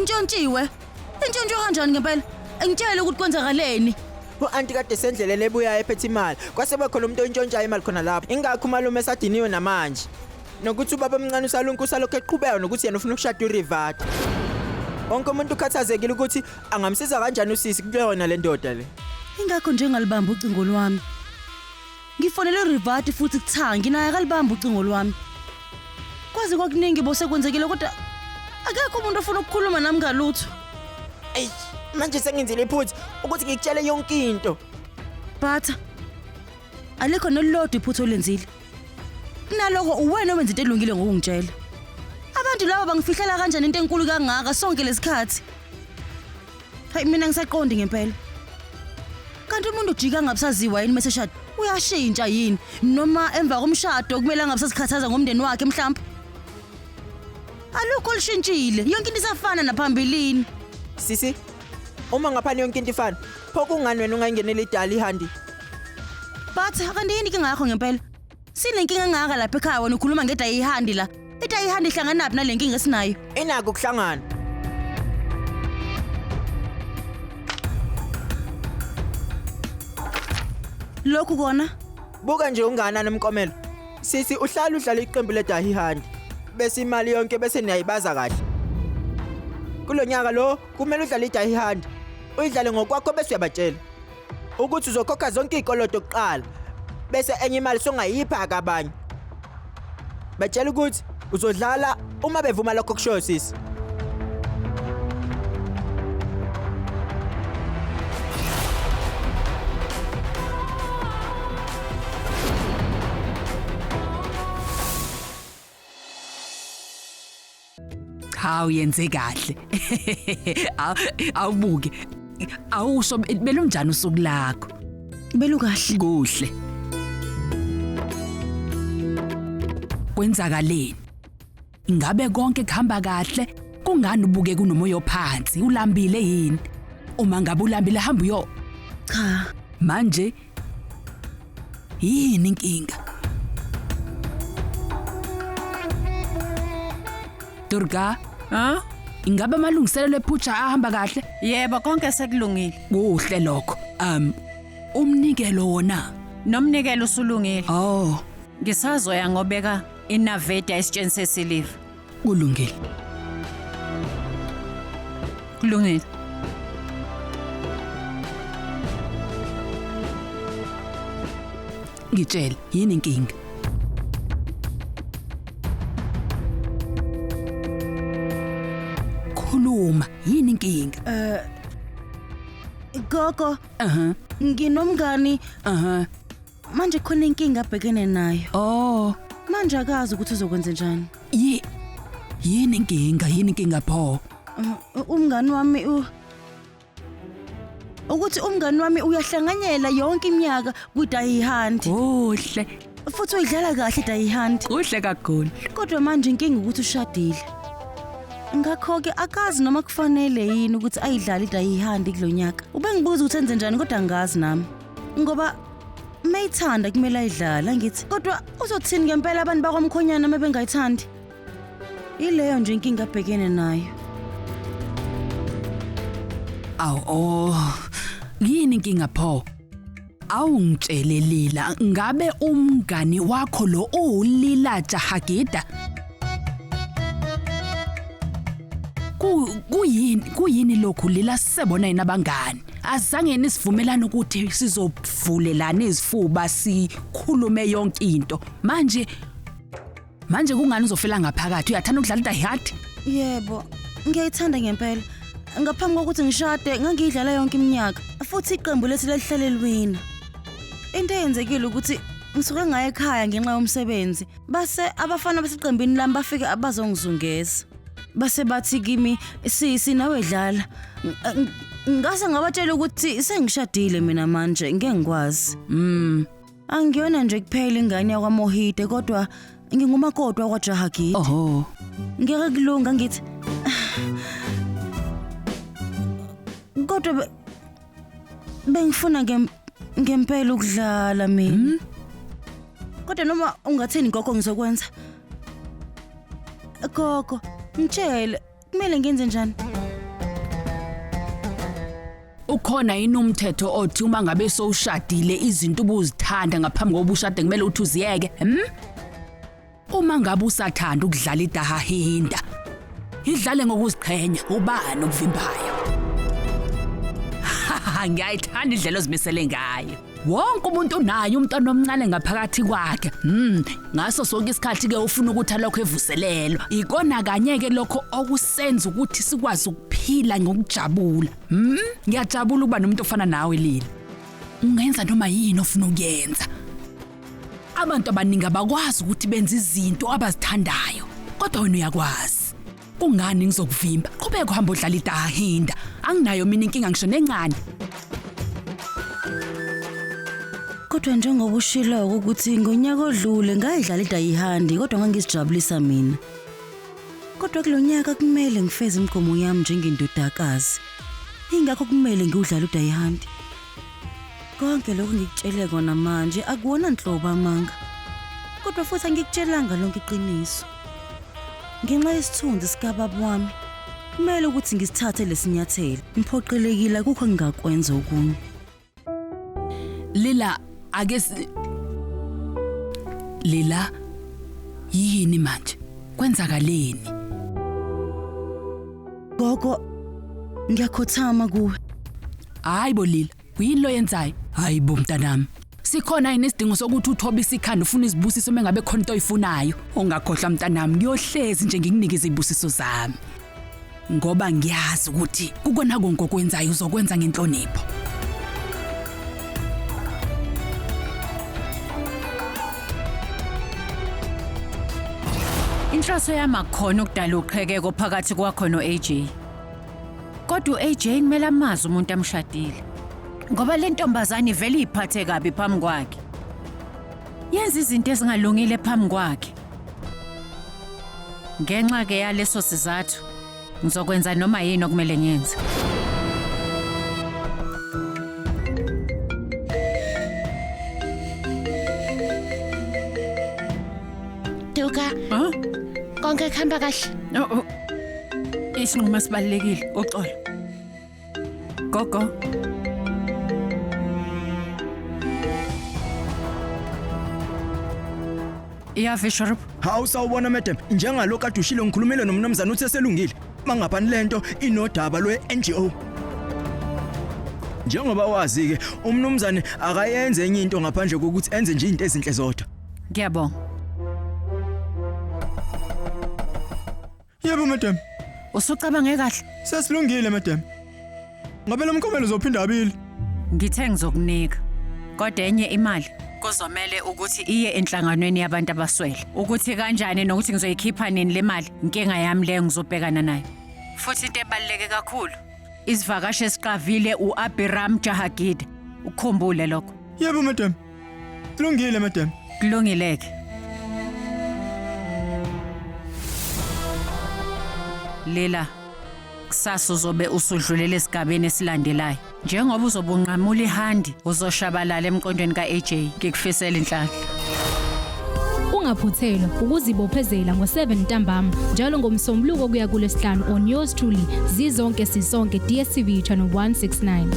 Intshontshiwe. Intshontshiwe kanjani ngempela? Ngitshela ukuthi kwenzakaleni. U-anti kade sendlelele ebuya ephethe imali. Kwase bekhona umuntu ontshontshayo imali khona lapho. Ingakho umalume esadiniwe namanje. Nokuthi ubaba omncane usalunku usalokho eqhubeka nokuthi yena ufuna ukushada uRivati. Wonke umuntu ukhathazekile ukuthi angamsiza kanjani usisi kuyona le ndoda le. Ingakho nje ngalibamba ucingo lwami. Ngifonele uRivati futhi kuthanga naye akalibamba ucingo lwami. Kwazi kwakuningi bose kwenzekile kodwa akekho umuntu ofuna ukukhuluma nami ngalutho. Ey, manje sengenzile iphutha ukuthi ngikutshele yonke into. Batha. Alikho nolodwe iphutho lenzile. Naloko uwena owenza into elungile ngokungitshela. Abantu labo bangifihlela kanjani into enkulu kangaka sonke lesikhathi? Hayi mina ngisaqondi ngempela. Kanti umuntu ujika ngabusaziwa yini meseshada? Uyashintsha yini noma emva komshado kumele angabusasikhathaza ngomndeni wakhe mhlawumbe? Alukho lishintshile yonke into isafana naphambilini. Sisi, uma ngaphani yonke into ifana, pho kungani wena ungangenela idali ihandi? Batha kanti yini inkinga yakho ngempela? Sinenkinga ngaka lapha ekhaya wena ukhuluma ngedayihandi la. Idayihandi ihlangana naphi nalenkinga esinayo? Inako ukuhlangana. Lokhu kona Buka nje ungana nomkomelo. Sisi uhlala udlala iqembu ledayihandi. Bese imali yonke bese niyayibaza kahle. Kulonyaka lo kumele udlale idayihandi. Uyidlale ngokwakho bese uyabatshela ukuthi uzokhokha zonke izikoloto kuqala. Bese enye imali songayipha kabanye. Batshela ukuthi uzodlala uma bevuma lokho kusho sisi. Hawu yenze kahle. Awubuke. Awusho belunjani usuku lakho? belu kahle. Kuhle. Kwenzakaleni? Ingabe konke kuhamba kahle? Kungani ubuke kunomoya ophansi? Ulambile yini? Uma ngabe ulambile hamba uyo. Cha. Manje yini inkinga? Durga, ingabe amalungiselelo ephutha ahamba kahle? Yebo konke sekulungile. Kuhle lokho. Umnikelo wona. Nomnikelo usulungile. Oh, Ngisazoya ngobeka inaveda esitsheni sesiliva. kulungile. Kulungile. Ngitshela, yini inkinga? Khuluma, yini inkinga? Gogo, Aha, nginomngani aha. manje khona inkinga abhekene nayo. Oh, Manje akazi ukuthi uzokwenza njani. yini inkinga pho? Umngani wami ukuthi umngani wami uyahlanganyela yonke iminyaka kwidayihandi. Kuhle, Futhi uyidlala kahle idayihandi. kuhle kakhulu. Kodwa manje inkinga ukuthi ushadile. Ngakho-ke akazi noma kufanele yini ukuthi ayidlale idayihandi kulonyaka. Ubengibuza ukuthi enze njani kodwa angazi nami. Ngoba mayithanda kumele ayidlala ngithi. Kodwa uzothini ngempela abantu bakwamkhonyana mebengayithandi? Ileyo nje inkinga abhekene nayo. Yini inkinga pho? Awungitshele Lila, ngabe umngani wakho lo uLila Jahagida? Kuyini lokhu Lila sisebona yini abangani? Azange nisivumelana ukuthi sizovulelana izifuba sikhulume yonke into. Manje kungani uzofela ngaphakathi? Uyathanda ukudlala idayihandi? Yebo, ngiyayithanda ngempela. Ngaphambi kokuthi ngishade ngangiyidlala yonke iminyaka. Futhi iqembu lethu lelihlale liwina. Into eyenzekile ukuthi ngisuke ngaye ekhaya ngenxa yomsebenzi. Base abafana basiqembini lami bafike abazongizungeza. Base bathi kimi sisi nawe dlala. Ngase ngabatshela ukuthi sengishadile mina manje ngeke ngikwazi. Angiyona nje kuphela ingane yakwaMohide kodwa ngingumakoti wakwaJahagida. Oho. Ngeke kulunga ngithi. Kodwa bengifuna ngempela ukudlala mina. Kodwa noma ungathini gogo ngizokwenza. Gogo, ngitshele kumele ngenze njani? Ukhona yini umthetho othi uma ngabe sowushadile izinto ubuzithanda ngaphambi kokuba ushade kumele uthi uziyeke? Uma ngabe usathanda ukudlala idahahinda, idlale ngokuziqhenya, ubani okuvimbayo. Ngiyayithanda indlela ozimisele ngayo. Wonke umuntu unayo umntwana omncane ngaphakathi kwakhe. Ngaso sonke isikhathi ke ufuna ukuthi alokho evuselelwa. Ikona kanye ke lokho okusenza ukuthi sikwazi ukuphila ngokujabula. Ngiyajabula ukuba nomuntu ofana nawe Lila. Ungenza noma yini ofuna ukuyenza. Abantu abaningi abakwazi ukuthi benze izinto abazithandayo. Kodwa wena uyakwazi. Kungani ngizokuvimba? Qhubeka uhamba udlala idahinda. Anginayo mina inkinga ngisho nencane. Kodwa njengoba ushilo ukuthi ngonyaka odlule ngayidlala idayihandi kodwa ngangizijabulisa mina. Kodwa kulonyaka kumele ngifeze imigomo yami njengendodakazi. Ingakho kumele ngiudlala udayihandi. Konke lokho ngikutshele kona manje akuwona nhlobo amanga. Kodwa futhi angikutshelanga lonke iqiniso. Ngenxa yesithunzi sikababa wami, kumele ukuthi ngisithathe lesinyathelo. Ngiphoqelekile kukho ngingakwenza okunye. Lila Lila, yini manje? Kwenzakaleni? Gogo, ngiyakhothama kuwe. Hayibo Lila, uyini lo yenzayo? Hayibo mntanami. Sikhona yini isidingo sokuthi uthobe isikhanda ufuna izibusiso mengabe khona into oyifunayo? Ungakhohlwa mntanami, ngiyohlezi nje ngikunikeze izibusiso zami. Ngoba ngiyazi ukuthi kukona konke okwenzayo uzokwenza ngenhlonipho. Inhloso yami akukhona ukudala uqhekeko phakathi kwakho no-AJ. Kodwa u-AJ kumele amazi umuntu amshadile. Ngoba le ntombazane ivele iphathe kabi phambi kwakhe. Yenza izinto ezingalungile phambi kwakhe. Ngenxa ke yaleso sizathu, ngizokwenza noma yini okumele ngiyenze. Duka. Konke kuhamba kahle. Isinqumo sibalekile, uxolo. Gogo. Bishop. Hawu sawubona madam, njengalokho kade ushilo ngikhulumile nomnumzana uthi selungile. Mangapani lento inodaba lwe-NGO. Njengoba wazi ke umnumzane akayenze enye into ngaphandle kokuthi enze nje izinto ezinhle zodwa. Ngiyabonga. Yebo madam. Usucabange kahle? Sesilungile madam. Ngabe lo mkhomelo uzophinda abili. Ngithe ngizokunika. Kodwa enye imali kuzomela ukuthi iye enhlanganweni yabantu abaswele. Ukuthi kanjani nokuthi ngizoyikhipha nini le mali, inkinga yami le ngizobhekana nayo. Futhi into ebaluleke kakhulu, isivakashi esiqavile uAbiram Jahagida. Ukukhumbule lokho. Yebo madam. Kulungile madam. Kulungileke. Lela, kusasa uzobe usudlulela esigabeni esilandelayo. Njengoba uzobunqamula ihandi, uzoshabalala emqondweni kaAJ. Ngikufisela inhlanhla. Ungaphuthelwa ukuzibophezela ngo7 ntambama njalo ngomsombuluko kuya kulesihlanu on yours truly zizonke sisonke DStv channel 169.